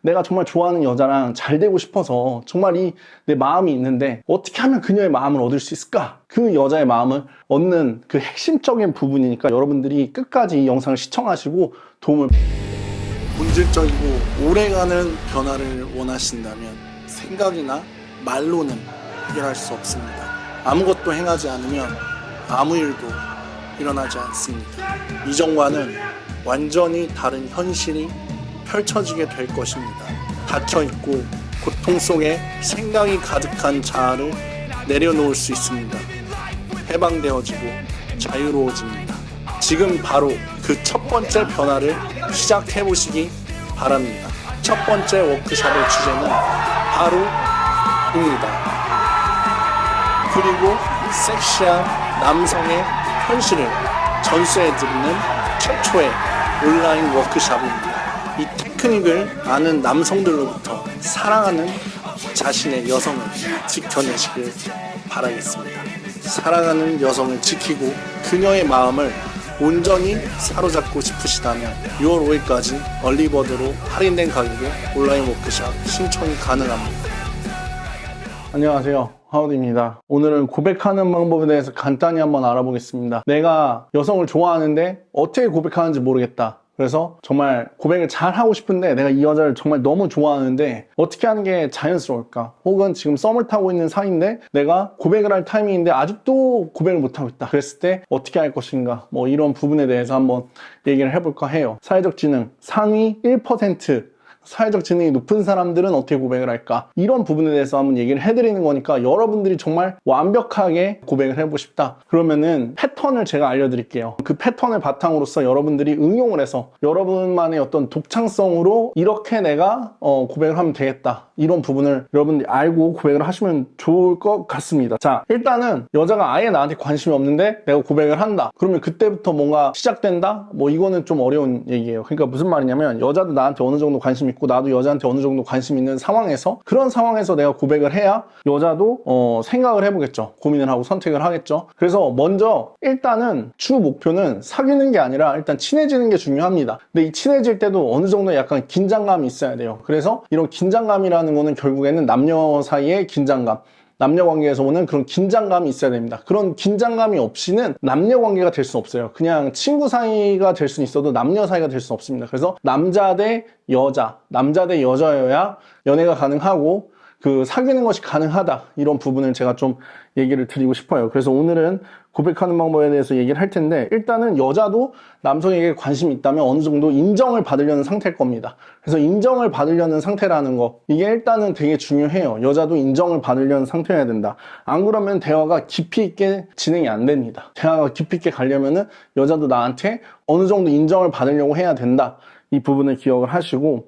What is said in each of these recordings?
내가 정말 좋아하는 여자랑 잘 되고 싶어서 정말 내 마음이 있는데 어떻게 하면 그녀의 마음을 얻을 수 있을까? 그 여자의 마음을 얻는 그 핵심적인 부분이니까 여러분들이 끝까지 이 영상을 시청하시고 도움을 본질적이고 오래가는 변화를 원하신다면 생각이나 말로는 해결할 수 없습니다. 아무것도 행하지 않으면 아무 일도 일어나지 않습니다. 이전과는 완전히 다른 현실이 펼쳐지게 될 것입니다. 닫혀있고 고통 속에 생각이 가득한 자아를 내려놓을 수 있습니다. 해방되어지고 자유로워집니다. 지금 바로 그 첫 번째 변화를 시작해 보시기 바랍니다. 첫 번째 워크숍의 주제는 바로 입니다. 그리고 섹시한 남성의 현실을 전수해드리는 최초의 온라인 워크숍입니다. 이 테크닉을 아는 남성들로부터 사랑하는 자신의 여성을 지켜내시길 바라겠습니다. 사랑하는 여성을 지키고 그녀의 마음을 온전히 사로잡고 싶으시다면 6월 5일까지 얼리버드로 할인된 가격에 온라인 워크숍 신청이 가능합니다. 안녕하세요, 하우드입니다. 오늘은 고백하는 방법에 대해서 간단히 한번 알아보겠습니다. 내가 여성을 좋아하는데 어떻게 고백하는지 모르겠다. 그래서 정말 고백을 잘 하고 싶은데 내가 이 여자를 정말 너무 좋아하는데 어떻게 하는 게 자연스러울까? 혹은 지금 썸을 타고 있는 사이인데 내가 고백을 할 타이밍인데 아직도 고백을 못하고 있다. 그랬을 때 어떻게 할 것인가? 뭐 이런 부분에 대해서 한번 얘기를 해볼까 해요. 사회적 지능 상위 1%, 사회적 지능이 높은 사람들은 어떻게 고백을 할까? 이런 부분에 대해서 한번 얘기를 해드리는 거니까 여러분들이 정말 완벽하게 고백을 해보고 싶다. 그러면은 패턴을 제가 알려드릴게요. 그 패턴을 바탕으로서 여러분들이 응용을 해서 여러분만의 어떤 독창성으로 이렇게 내가 고백을 하면 되겠다. 이런 부분을 여러분들이 알고 고백을 하시면 좋을 것 같습니다. 자, 일단은 여자가 아예 나한테 관심이 없는데 내가 고백을 한다. 그러면 그때부터 뭔가 시작된다? 뭐 이거는 좀 어려운 얘기예요. 그러니까 무슨 말이냐면 여자도 나한테 어느 정도 관심 있고 나도 여자한테 어느 정도 관심 있는 상황에서 그런 상황에서 내가 고백을 해야 여자도 생각을 해보겠죠. 고민을 하고 선택을 하겠죠. 그래서 먼저 일단은 주 목표는 사귀는 게 아니라 일단 친해지는 게 중요합니다. 근데 이 친해질 때도 어느 정도 약간 긴장감이 있어야 돼요. 그래서 이런 긴장감이라는 거는 결국에는 남녀 사이의 긴장감, 남녀 관계에서 오는 그런 긴장감이 있어야 됩니다. 그런 긴장감이 없이는 남녀 관계가 될 수 없어요. 그냥 친구 사이가 될 수는 있어도 남녀 사이가 될 수 없습니다. 그래서 남자 대 여자, 남자 대 여자여야 연애가 가능하고 그 사귀는 것이 가능하다. 이런 부분을 제가 좀 얘기를 드리고 싶어요. 그래서 오늘은 고백하는 방법에 대해서 얘기를 할 텐데 일단은 여자도 남성에게 관심이 있다면 어느 정도 인정을 받으려는 상태일 겁니다. 그래서 인정을 받으려는 상태라는 거 이게 일단은 되게 중요해요. 여자도 인정을 받으려는 상태여야 된다. 안 그러면 대화가 깊이 있게 진행이 안 됩니다. 대화가 깊이 있게 가려면은 여자도 나한테 어느 정도 인정을 받으려고 해야 된다. 이 부분을 기억을 하시고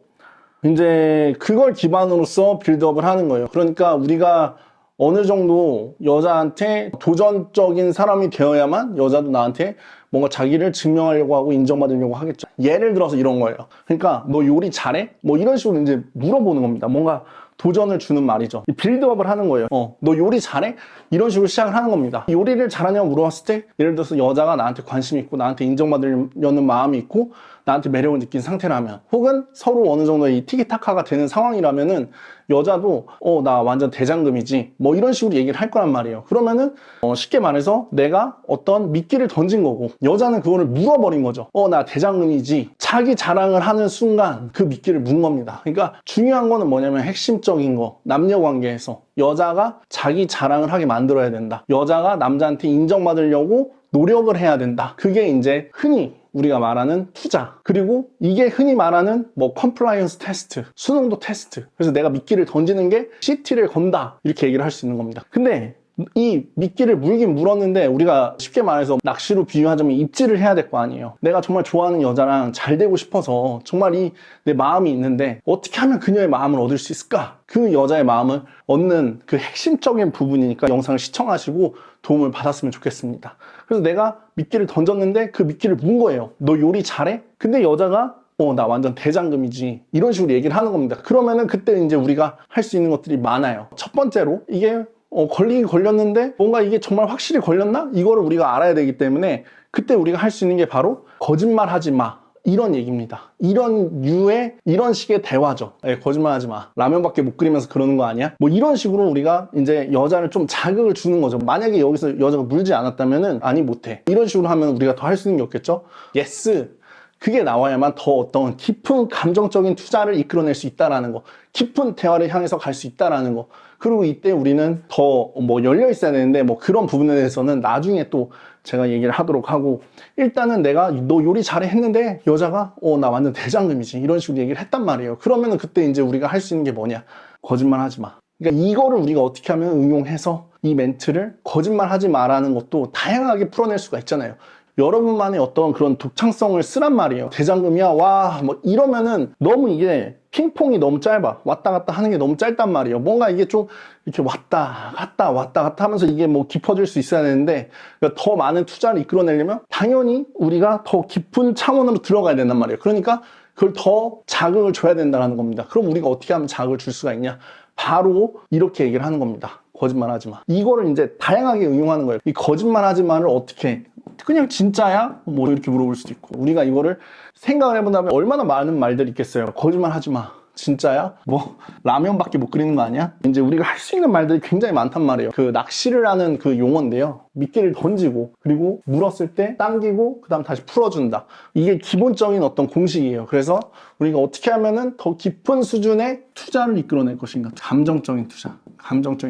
이제 그걸 기반으로서 빌드업을 하는 거예요. 그러니까 우리가 어느 정도 여자한테 도전적인 사람이 되어야만 여자도 나한테 뭔가 자기를 증명하려고 하고 인정받으려고 하겠죠. 예를 들어서 이런 거예요. 그러니까 너 요리 잘해? 뭐 이런 식으로 이제 물어보는 겁니다. 뭔가 도전을 주는 말이죠. 빌드업을 하는 거예요. 너 요리 잘해? 이런 식으로 시작을 하는 겁니다. 요리를 잘하냐고 물어봤을 때 예를 들어서 여자가 나한테 관심이 있고 나한테 인정받으려는 마음이 있고 나한테 매력을 느낀 상태라면 혹은 서로 어느 정도 이 티키타카가 되는 상황이라면은 여자도 나 완전 대장금이지 뭐 이런 식으로 얘기를 할 거란 말이에요. 그러면은 쉽게 말해서 내가 어떤 미끼를 던진 거고 여자는 그거를 물어버린 거죠. 나 대장금이지. 자기 자랑을 하는 순간 그 미끼를 문 겁니다. 그러니까 중요한 거는 뭐냐면 핵심적인 거 남녀 관계에서 여자가 자기 자랑을 하게 만들어야 된다. 여자가 남자한테 인정받으려고 노력을 해야 된다. 그게 이제 흔히 우리가 말하는 투자, 그리고 이게 흔히 말하는 뭐 컴플라이언스 테스트, 수능도 테스트. 그래서 내가 미끼를 던지는 게 CT를 건다 이렇게 얘기를 할 수 있는 겁니다. 근데 이 미끼를 물긴 물었는데 우리가 쉽게 말해서 낚시로 비유하자면 입질을 해야 될 거 아니에요. 내가 정말 좋아하는 여자랑 잘 되고 싶어서 정말 내 마음이 있는데 어떻게 하면 그녀의 마음을 얻을 수 있을까? 그 여자의 마음을 얻는 그 핵심적인 부분이니까 영상을 시청하시고 도움을 받았으면 좋겠습니다. 그래서 내가 미끼를 던졌는데 그 미끼를 문 거예요. 너 요리 잘해? 근데 여자가 나 완전 대장금이지 이런 식으로 얘기를 하는 겁니다. 그러면은 그때 이제 우리가 할 수 있는 것들이 많아요. 첫 번째로 이게 걸리긴 걸렸는데 뭔가 이게 정말 확실히 걸렸나? 이거를 우리가 알아야 되기 때문에 그때 우리가 할 수 있는 게 바로 거짓말 하지 마. 이런 얘기입니다. 이런 류의 이런 식의 대화죠. 거짓말하지 마. 라면밖에 못 끓이면서 그러는 거 아니야? 뭐 이런 식으로 우리가 이제 여자를 좀 자극을 주는 거죠. 만약에 여기서 여자가 물지 않았다면은 아니 못해. 이런 식으로 하면 우리가 더 할 수 있는 게 없겠죠? 예스. 그게 나와야만 더 어떤 깊은 감정적인 투자를 이끌어낼 수 있다라는 거, 깊은 대화를 향해서 갈 수 있다라는 거. 그리고 이때 우리는 더 뭐 열려 있어야 되는데 뭐 그런 부분에 대해서는 나중에 또 제가 얘기를 하도록 하고, 일단은 내가 너 요리 잘해 했는데 여자가 나 완전 대장금이지 이런 식으로 얘기를 했단 말이에요. 그러면은 그때 이제 우리가 할 수 있는 게 뭐냐? 거짓말 하지 마. 그러니까 이거를 우리가 어떻게 하면 응용해서 이 멘트를 거짓말 하지 마라는 것도 다양하게 풀어낼 수가 있잖아요. 여러분만의 어떤 그런 독창성을 쓰란 말이에요. 대장금이야 와 뭐 이러면은 너무 이게 핑퐁이 너무 짧아. 왔다 갔다 하는 게 너무 짧단 말이에요. 뭔가 이게 좀 이렇게 왔다 갔다 하면서 이게 뭐 깊어질 수 있어야 되는데, 그러니까 더 많은 투자를 이끌어내려면 당연히 우리가 더 깊은 차원으로 들어가야 된단 말이에요. 그러니까 그걸 더 자극을 줘야 된다는 겁니다. 그럼 우리가 어떻게 하면 자극을 줄 수가 있냐? 바로 이렇게 얘기를 하는 겁니다. 거짓말 하지 마. 이거를 이제 다양하게 응용하는 거예요. 이 거짓말 하지 마를 어떻게, 그냥 진짜야? 뭐 이렇게 물어볼 수도 있고, 우리가 이거를 생각을 해본다면 얼마나 많은 말들이 있겠어요. 거짓말 하지 마. 진짜야? 뭐 라면밖에 못 끓이는 거 아니야? 이제 우리가 할 수 있는 말들이 굉장히 많단 말이에요. 그 낚시를 하는 그 용어인데요. 미끼를 던지고 그리고 물었을 때 당기고 그 다음 다시 풀어준다. 이게 기본적인 어떤 공식이에요. 그래서 우리가 어떻게 하면은 더 깊은 수준의 투자를 이끌어낼 것인가, 감정적인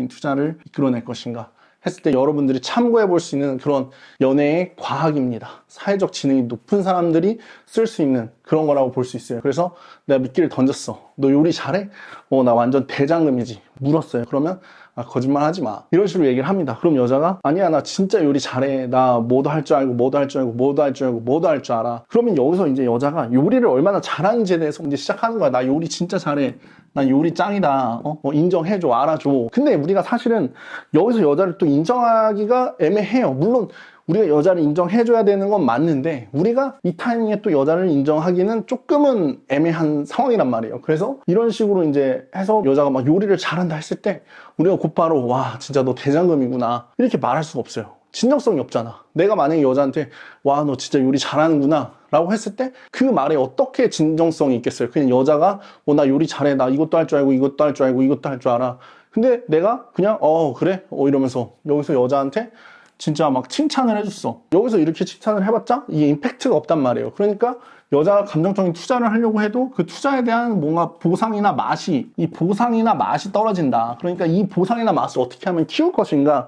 투자를 이끌어낼 것인가 했을 때 여러분들이 참고해 볼 수 있는 그런 연애의 과학입니다. 사회적 지능이 높은 사람들이 쓸 수 있는 그런 거라고 볼 수 있어요. 그래서 내가 미끼를 던졌어. 너 요리 잘해? 나 완전 대장금이지. 물었어요. 그러면 거짓말 하지 마. 이런 식으로 얘기를 합니다. 그럼 여자가 아니야 나 진짜 요리 잘해. 나 뭐도 할 줄 알고 뭐도 할 줄 알고 뭐도 할 줄 알고 뭐도 할 줄 알아. 그러면 여기서 이제 여자가 요리를 얼마나 잘하는지에 대해서 이제 시작하는 거야. 나 요리 진짜 잘해. 난 요리 짱이다. 인정해줘. 알아줘. 근데 우리가 사실은 여기서 여자를 또 인정하기가 애매해요. 물론 우리가 여자를 인정해줘야 되는 건 맞는데 우리가 이 타이밍에 또 여자를 인정하기는 조금은 애매한 상황이란 말이에요. 그래서 이런 식으로 이제 해서 여자가 막 요리를 잘한다 했을 때 우리가 곧바로 와 진짜 너 대장금이구나 이렇게 말할 수가 없어요. 진정성이 없잖아. 내가 만약에 여자한테 와 너 진짜 요리 잘하는구나 라고 했을 때 그 말에 어떻게 진정성이 있겠어요. 그냥 여자가 나 요리 잘해. 나 이것도 할 줄 알고 이것도 할 줄 알고 이것도 할 줄 알아. 근데 내가 그냥 그래? 이러면서 여기서 여자한테 진짜 막 칭찬을 해줬어. 여기서 이렇게 칭찬을 해봤자 이게 임팩트가 없단 말이에요. 그러니까 여자가 감정적인 투자를 하려고 해도 그 투자에 대한 뭔가 보상이나 맛이 떨어진다. 그러니까 이 보상이나 맛을 어떻게 하면 키울 것인가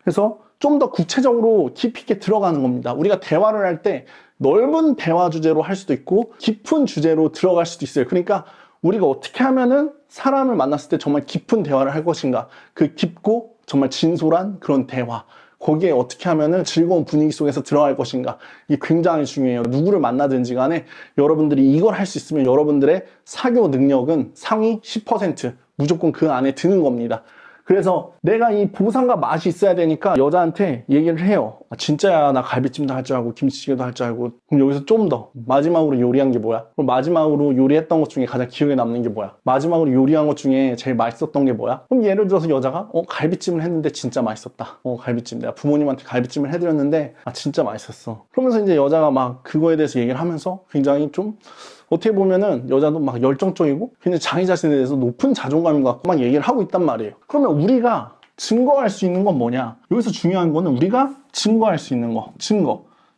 해서 좀 더 구체적으로 깊이 있게 들어가는 겁니다. 우리가 대화를 할 때 넓은 대화 주제로 할 수도 있고 깊은 주제로 들어갈 수도 있어요. 그러니까 우리가 어떻게 하면은 사람을 만났을 때 정말 깊은 대화를 할 것인가, 그 깊고 정말 진솔한 그런 대화, 거기에 어떻게 하면은 즐거운 분위기 속에서 들어갈 것인가, 이게 굉장히 중요해요. 누구를 만나든지 간에 여러분들이 이걸 할 수 있으면 여러분들의 사교 능력은 상위 10% 무조건 그 안에 드는 겁니다. 그래서 내가 이 보상과 맛이 있어야 되니까 여자한테 얘기를 해요. 진짜야 나 갈비찜도 할 줄 알고 김치찌개도 할 줄 알고. 그럼 여기서 좀 더 마지막으로 요리한 게 뭐야? 그럼 마지막으로 요리했던 것 중에 가장 기억에 남는 게 뭐야? 마지막으로 요리한 것 중에 제일 맛있었던 게 뭐야? 그럼 예를 들어서 여자가 갈비찜을 했는데 진짜 맛있었다. 갈비찜 내가 부모님한테 갈비찜을 해드렸는데 진짜 맛있었어. 그러면서 이제 여자가 막 그거에 대해서 얘기를 하면서 굉장히 좀 어떻게 보면은 여자도 막 열정적이고 굉장히 자기 자신에 대해서 높은 자존감을 갖고 막 얘기를 하고 있단 말이에요. 그러면 우리가 증거할 수 있는 건 뭐냐? 여기서 중요한 거는 우리가 증거할 수 있는 거,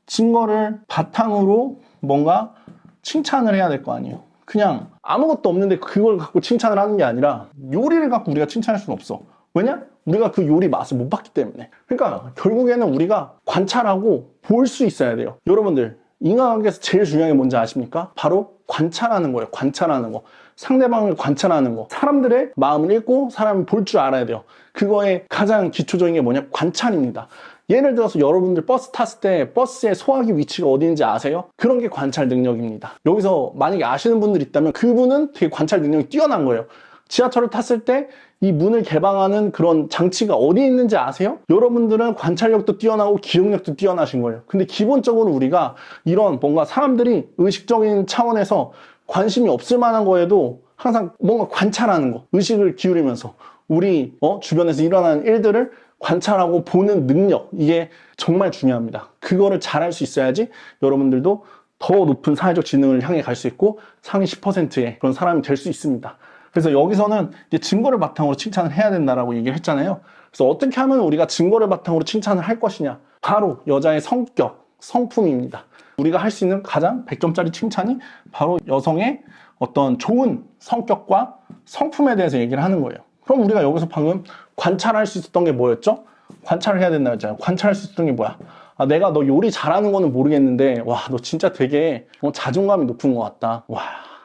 증거를 바탕으로 뭔가 칭찬을 해야 될 거 아니에요. 그냥 아무것도 없는데 그걸 갖고 칭찬을 하는 게 아니라 요리를 갖고 우리가 칭찬할 수는 없어. 왜냐? 우리가 그 요리 맛을 못 봤기 때문에. 그러니까 결국에는 우리가 관찰하고 볼 수 있어야 돼요. 여러분들 인간관계에서 제일 중요한 게 뭔지 아십니까? 바로 관찰하는 거예요. 관찰하는 거. 상대방을 관찰하는 거. 사람들의 마음을 읽고 사람을 볼 줄 알아야 돼요. 그거의 가장 기초적인 게 뭐냐? 관찰입니다. 예를 들어서 여러분들 버스 탔을 때 버스의 소화기 위치가 어디인지 아세요? 그런 게 관찰 능력입니다. 여기서 만약에 아시는 분들이 있다면 그분은 되게 관찰 능력이 뛰어난 거예요. 지하철을 탔을 때 이 문을 개방하는 그런 장치가 어디 있는지 아세요? 여러분들은 관찰력도 뛰어나고 기억력도 뛰어나신 거예요. 근데 기본적으로 우리가 이런 뭔가 사람들이 의식적인 차원에서 관심이 없을 만한 거에도 항상 뭔가 관찰하는 거, 의식을 기울이면서 우리 주변에서 일어나는 일들을 관찰하고 보는 능력, 이게 정말 중요합니다. 그거를 잘할 수 있어야지 여러분들도 더 높은 사회적 지능을 향해 갈 수 있고 상위 10%의 그런 사람이 될 수 있습니다. 그래서 여기서는 이제 증거를 바탕으로 칭찬을 해야 된다라고 얘기를 했잖아요. 그래서 어떻게 하면 우리가 증거를 바탕으로 칭찬을 할 것이냐? 바로 여자의 성격, 성품입니다. 우리가 할 수 있는 가장 100점짜리 칭찬이 바로 여성의 어떤 좋은 성격과 성품에 대해서 얘기를 하는 거예요. 그럼 우리가 여기서 방금 관찰할 수 있었던 게 뭐였죠? 관찰을 해야 된다 했잖아요. 관찰할 수 있었던 게 뭐야? 아, 내가 너 요리 잘하는 거는 모르겠는데 와, 너 진짜 되게 자존감이 높은 것 같다. 와,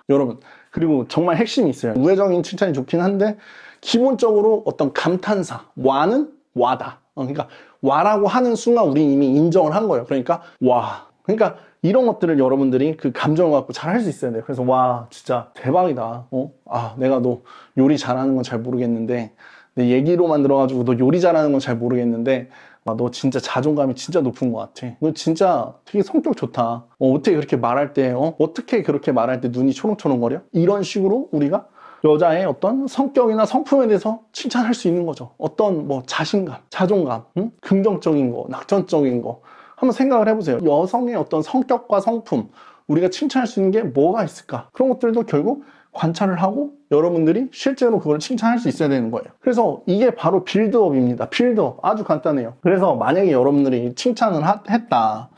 여러분. 그리고 정말 핵심이 있어요. 우회적인 칭찬이 좋긴 한데 기본적으로 어떤 감탄사, 와는 와다. 그러니까 와라고 하는 순간 우리 이미 인정을 한 거예요. 그러니까 와. 그러니까 이런 것들을 여러분들이 그 감정을 갖고 잘 할 수 있어야 돼요. 그래서 와, 진짜 대박이다. 아, 내가 너 요리 잘하는 건 잘 모르겠는데 내 얘기로만 들어가지고 너 요리 잘하는 건 잘 모르겠는데 와, 너 진짜 자존감이 진짜 높은 것 같아. 너 진짜 되게 성격 좋다. 어떻게 그렇게 말할 때 어떻게 그렇게 말할 때 눈이 초롱초롱거려? 이런 식으로 우리가 여자의 어떤 성격이나 성품에 대해서 칭찬할 수 있는 거죠. 어떤 뭐 자신감, 자존감, 긍정적인 거, 낙천적인 거 한번 생각을 해보세요. 여성의 어떤 성격과 성품, 우리가 칭찬할 수 있는 게 뭐가 있을까? 그런 것들도 결국 관찰을 하고 여러분들이 실제로 그걸 칭찬할 수 있어야 되는 거예요. 그래서 이게 바로 빌드업입니다. 빌드업. 아주 간단해요. 그래서 만약에 여러분들이 칭찬을 했다.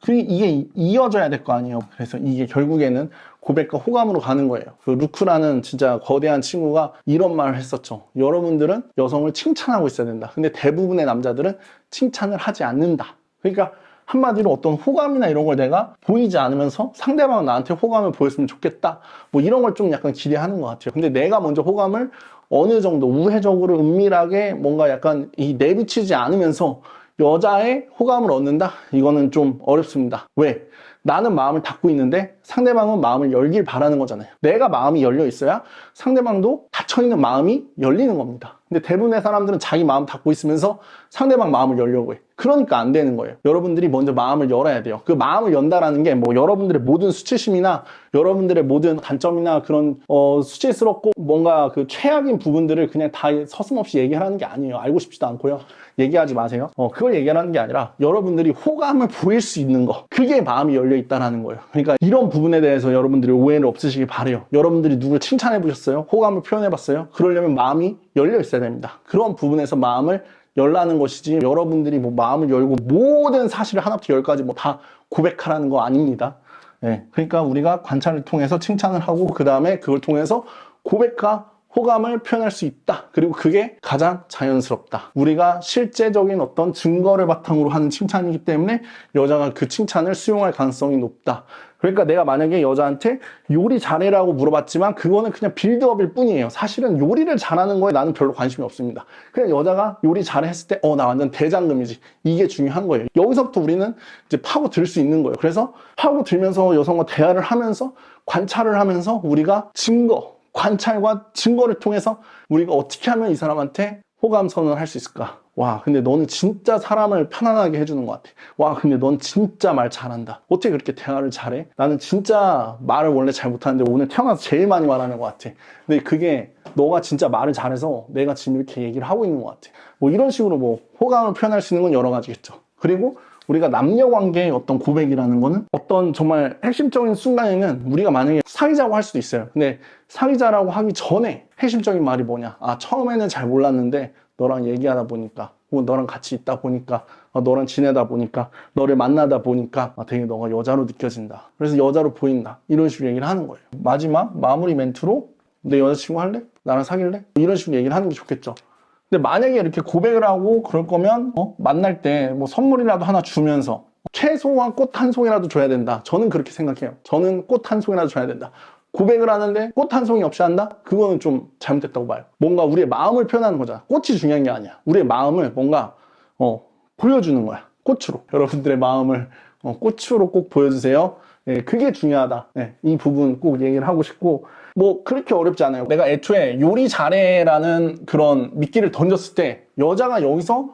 이게 이어져야 될 거 아니에요. 그래서 이게 결국에는 고백과 호감으로 가는 거예요. 그 루크라는 진짜 거대한 친구가 이런 말을 했었죠. 여러분들은 여성을 칭찬하고 있어야 된다. 근데 대부분의 남자들은 칭찬을 하지 않는다. 그러니까 한마디로 어떤 호감이나 이런 걸 내가 보이지 않으면서 상대방은 나한테 호감을 보였으면 좋겠다. 뭐 이런 걸 좀 약간 기대하는 것 같아요. 근데 내가 먼저 호감을 어느 정도 우회적으로 은밀하게 뭔가 약간 내비치지 않으면서 여자의 호감을 얻는다? 이거는 좀 어렵습니다. 왜? 나는 마음을 닫고 있는데 상대방은 마음을 열길 바라는 거잖아요. 내가 마음이 열려 있어야 상대방도 닫혀있는 마음이 열리는 겁니다. 근데 대부분의 사람들은 자기 마음 닫고 있으면서 상대방 마음을 열려고 해. 그러니까 안 되는 거예요. 여러분들이 먼저 마음을 열어야 돼요. 그 마음을 연다라는 게 뭐 여러분들의 모든 수치심이나 여러분들의 모든 단점이나 그런 수치스럽고 뭔가 그 최악인 부분들을 그냥 다 서슴없이 얘기하라는 게 아니에요. 알고 싶지도 않고요. 얘기하지 마세요. 그걸 얘기하라는 게 아니라 여러분들이 호감을 보일 수 있는 거, 그게 마음이 열려 있다는 거예요. 그러니까 이런 부분에 대해서 여러분들이 오해를 없으시길 바래요. 여러분들이 누굴 칭찬해 보셨어요? 호감을 표현해 봤어요? 그러려면 마음이 열려 있어야 됩니다. 그런 부분에서 마음을 열라는 것이지 여러분들이 뭐 마음을 열고 모든 사실을 하나부터 열까지 뭐 다 고백하라는 거 아닙니다. 네, 그러니까 우리가 관찰을 통해서 칭찬을 하고 그 다음에 그걸 통해서 고백과 호감을 표현할 수 있다. 그리고 그게 가장 자연스럽다. 우리가 실제적인 어떤 증거를 바탕으로 하는 칭찬이기 때문에 여자가 그 칭찬을 수용할 가능성이 높다. 그러니까 내가 만약에 여자한테 요리 잘해라고 물어봤지만 그거는 그냥 빌드업일 뿐이에요. 사실은 요리를 잘하는 거에 나는 별로 관심이 없습니다. 그냥 여자가 요리 잘해 했을 때 나 완전 대장금이지. 이게 중요한 거예요. 여기서부터 우리는 이제 파고들 수 있는 거예요. 그래서 파고들면서 여성과 대화를 하면서 관찰을 하면서 우리가 관찰과 증거를 통해서 우리가 어떻게 하면 이 사람한테 호감 선언을 할 수 있을까? 와, 근데 너는 진짜 사람을 편안하게 해주는 것 같아. 와, 근데 넌 진짜 말 잘한다. 어떻게 그렇게 대화를 잘해? 나는 진짜 말을 원래 잘 못하는데 오늘 태어나서 제일 많이 말하는 것 같아. 근데 그게 너가 진짜 말을 잘해서 내가 지금 이렇게 얘기를 하고 있는 것 같아. 뭐 이런 식으로 뭐 호감을 표현할 수 있는 건 여러 가지겠죠. 그리고 우리가 남녀관계의 어떤 고백이라는 거는 어떤 정말 핵심적인 순간에는 우리가 만약에 사귀자고 할 수도 있어요. 근데 사귀자라고 하기 전에 핵심적인 말이 뭐냐? 처음에는 잘 몰랐는데 너랑 얘기하다 보니까 혹은 너랑 같이 있다 보니까 너랑 지내다 보니까 너를 만나다 보니까 되게 너가 여자로 느껴진다. 그래서 여자로 보인다. 이런 식으로 얘기를 하는 거예요. 마지막 마무리 멘트로 내 여자친구 할래? 나랑 사귈래? 이런 식으로 얘기를 하는 게 좋겠죠. 근데 만약에 이렇게 고백을 하고 그럴 거면 만날 때 뭐 선물이라도 하나 주면서 최소한 꽃 한 송이라도 줘야 된다. 저는 그렇게 생각해요. 저는 꽃 한 송이라도 줘야 된다. 고백을 하는데 꽃 한 송이 없이 한다? 그거는 좀 잘못됐다고 봐요. 뭔가 우리의 마음을 표현하는 거잖아. 꽃이 중요한 게 아니야. 우리의 마음을 뭔가 보여주는 거야. 꽃으로. 여러분들의 마음을 꽃으로 꼭 보여주세요. 네, 그게 중요하다. 네, 이 부분 꼭 얘기를 하고 싶고 뭐 그렇게 어렵지 않아요. 내가 애초에 요리 잘해라는 그런 미끼를 던졌을 때 여자가 여기서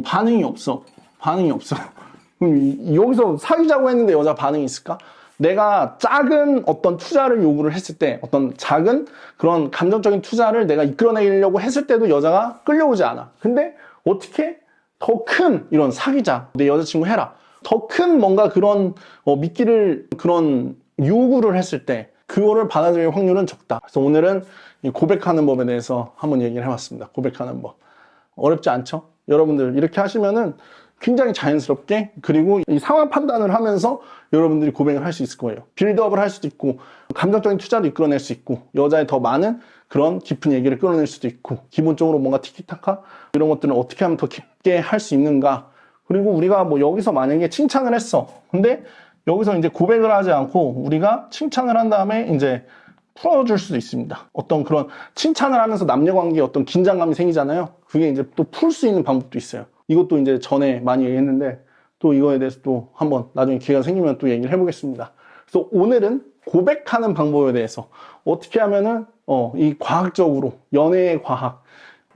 반응이 없어. 그럼 여기서 사귀자고 했는데 여자 반응이 있을까? 내가 작은 어떤 투자를 요구를 했을 때 어떤 작은 그런 감정적인 투자를 내가 이끌어내려고 했을 때도 여자가 끌려오지 않아. 근데 어떻게 더 큰 이런 사귀자, 내 여자친구 해라. 더 큰 뭔가 그런 믿기를 그런 요구를 했을 때 그거를 받아들일 확률은 적다. 그래서 오늘은 이 고백하는 법에 대해서 한번 얘기를 해봤습니다. 고백하는 법. 어렵지 않죠? 여러분들 이렇게 하시면은 굉장히 자연스럽게, 그리고 이 상황 판단을 하면서 여러분들이 고백을 할 수 있을 거예요. 빌드업을 할 수도 있고, 감정적인 투자도 이끌어낼 수 있고, 여자의 더 많은 그런 깊은 얘기를 끌어낼 수도 있고, 기본적으로 뭔가 티키타카 이런 것들은 어떻게 하면 더 깊게 할 수 있는가. 그리고 우리가 뭐 여기서 만약에 칭찬을 했어. 근데 여기서 이제 고백을 하지 않고 우리가 칭찬을 한 다음에 이제 풀어줄 수도 있습니다. 어떤 그런 칭찬을 하면서 남녀 관계에 어떤 긴장감이 생기잖아요. 그게 이제 또 풀 수 있는 방법도 있어요. 이것도 이제 전에 많이 얘기했는데 또 이거에 대해서 또 한번 나중에 기회가 생기면 또 얘기를 해보겠습니다. 그래서 오늘은 고백하는 방법에 대해서 어떻게 하면은 이 과학적으로 연애의 과학,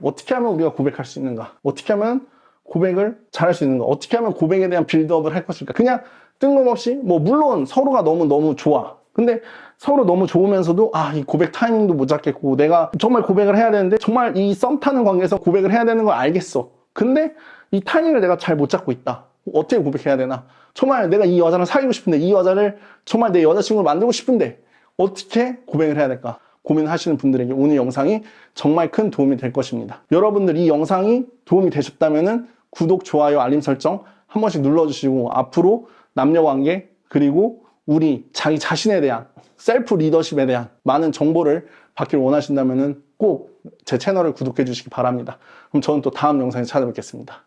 어떻게 하면 우리가 고백할 수 있는가, 어떻게 하면 고백을 잘할 수 있는가, 어떻게 하면 고백에 대한 빌드업을 할 것일까. 그냥 뜬금없이 뭐 물론 서로가 너무 좋아. 근데 서로 너무 좋으면서도 이 고백 타이밍도 못 잡겠고, 내가 정말 고백을 해야 되는데 정말 이 썸 타는 관계에서 고백을 해야 되는 걸 알겠어. 근데 이 타이밍을 내가 잘 못 잡고 있다. 어떻게 고백해야 되나? 정말 내가 이 여자랑 사귀고 싶은데, 이 여자를 정말 내 여자친구를 만들고 싶은데 어떻게 고백을 해야 될까? 고민하시는 분들에게 오늘 영상이 정말 큰 도움이 될 것입니다. 여러분들 이 영상이 도움이 되셨다면은 구독, 좋아요, 알림 설정 한 번씩 눌러주시고, 앞으로 남녀관계 그리고 우리 자기 자신에 대한 셀프 리더십에 대한 많은 정보를 받길 원하신다면은 꼭 제 채널을 구독해 주시기 바랍니다. 그럼 저는 또 다음 영상에 찾아뵙겠습니다.